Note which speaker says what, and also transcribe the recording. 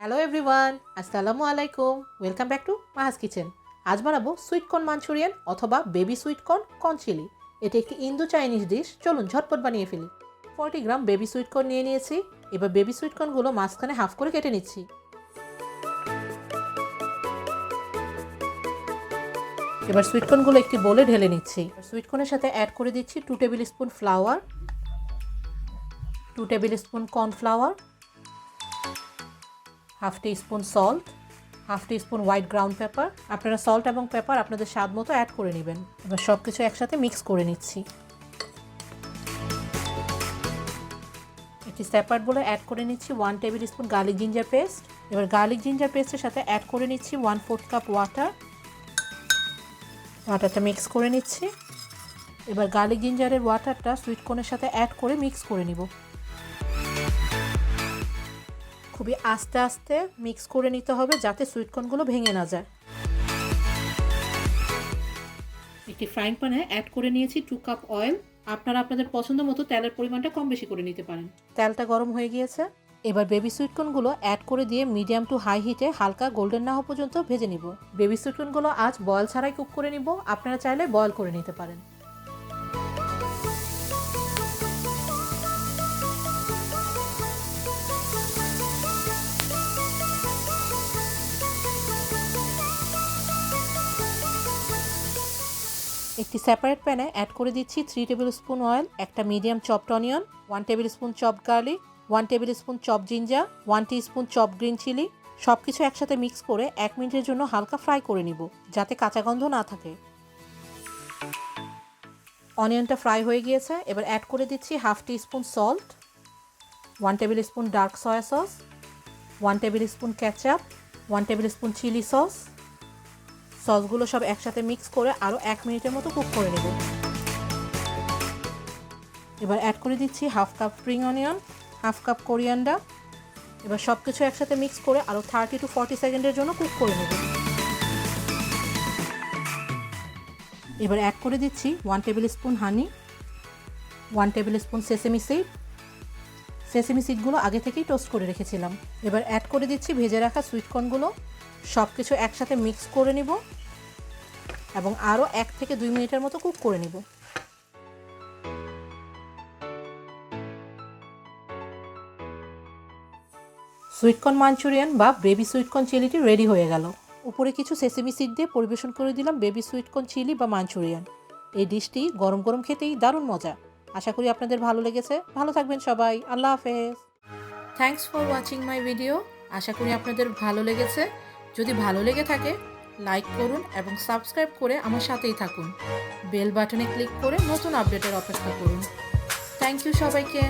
Speaker 1: Hello everyone, আসসালামু আলাইকুম। Welcome back to মাহাস কিচেন। আজ বানাবো সুইট কর্ন মাঞ্চুরিয়ান অথবা বেবি সুইট কর্ন চিলি। এটি একটি ইন্দো চাইনিজ ডিশ। চলুন ঝটপট বানিয়ে ফেলি। 40 গ্রাম বেবি সুইট কর্ন নিয়ে নিয়েছি। এবার বেবি সুইট কর্নগুলো মাঝখানে হাফ করে কেটে নিচ্ছি। এবার সুইট কর্নগুলো একটি বোলে ঢেলে নিচ্ছি। সুইট কর্নের সাথে অ্যাড করে দিচ্ছি 2 tablespoon flour, 2 tablespoon cornflour, half teaspoon salt, half teaspoon white ground pepper. আপনারা সল্ট এবং পেপার আপনাদের স্বাদ মতো অ্যাড করে নেবেন। এবার সব কিছু একসাথে মিক্স করে নিচ্ছি। একটি সেপারেট বলে অ্যাড করে নিচ্ছি 1 tablespoon garlic ginger paste. এবার গার্লিক জিঞ্জার পেস্টের সাথে অ্যাড করে নিচ্ছি 1/4 কাপ ওয়াটারটা মিক্স করে নিচ্ছি। এবার গার্লিক জিঞ্জারের ওয়াটারটা সুইট কর্নের সাথে অ্যাড করে মিক্স করে নিব। খুবই আস্তে আস্তে মিক্স করে নিতে হবে যাতে সুইট কর্নগুলো ভেঙে না যায়। একটি ফ্রাইং প্যানে অ্যাড করে নিয়েছি 2 কাপ অয়েল। আপনারা আপনাদের পছন্দ মতো তেলের পরিমাণটা কম বেশি করে নিতে পারেন। তেলটা গরম হয়ে গিয়েছে। এবার বেবি সুইট কর্নগুলো অ্যাড করে দিয়ে মিডিয়াম টু হাই হিটে হালকা গোল্ডেন না হওয়া পর্যন্ত ভেজে নিব। বেবি সুইট কর্নগুলো আজ বয়েল ছাড়াই কুক করে নিব। আপনারা চাইলে বয়েল করে নিতে পারেন। একটি সেপারেট প্যানে অ্যাড করে দিচ্ছি 3 টেবিল স্পুন অয়েল, একটা medium chopped onion, 1 tablespoon chop garlic, 1 tablespoon chop ginger, 1 teaspoon chop green chilli. সব কিছু একসাথে মিক্স করে 1 মিনিটের জন্য হালকা ফ্রাই করে নিব যাতে কাঁচা গন্ধ না থাকে। অনিয়নটা ফ্রাই হয়ে গিয়েছে। এবার অ্যাড করে দিচ্ছি half teaspoon salt, 1 tablespoon dark soy sauce, 1 tablespoon ketchup, 1 tablespoon chilli sauce. সসগুলো সব একসাথে মিক্স করে আরও 1 মিনিটের মতো কুক করে নেব। এবার অ্যাড করে দিচ্ছি half cup spring onion, half cup coriander. এবার সব কিছু একসাথে মিক্স করে আরও 30 টু 40 সেকেন্ডের জন্য কুক করে নেব। এবার অ্যাড করে দিচ্ছি 1 টেবিল স্পুন হানি, 1 table spoon sesame seed. Sesame সিডগুলো আগে থেকেই টোস্ট করে রেখেছিলাম। এবার অ্যাড করে দিচ্ছি ভেজে রাখা সুইট কর্নগুলো। সব কিছু একসাথে মিক্স করে নিব এবং আরও 1 থেকে 2 মিনিটের মতো কুক করে নিব। সুইট কর্ন মাঞ্চুরিয়ান বা বেবি সুইট কর্ন চিলিটি রেডি হয়ে গেল। উপরে কিছু সেসেমি সিড দিয়ে পরিবেশন করে দিলাম বেবি সুইট কর্ন চিলি বা মাঞ্চুরিয়ান। এই ডিশটি গরম গরম খেতেই দারুণ মজা। আশা করি আপনাদের ভালো লেগেছে। ভালো থাকবেন সবাই। আল্লাহ হাফেজ। Thanks for watching my video. আশা করি আপনাদের ভালো লেগেছে। যদি ভালো লেগে থাকে লাইক করুন এবং সাবস্ক্রাইব করে আমার সাথেই থাকুন। বেল বাটনে ক্লিক করে নতুন আপডেটের অপেক্ষা করুন। থ্যাংক ইউ সবাইকে।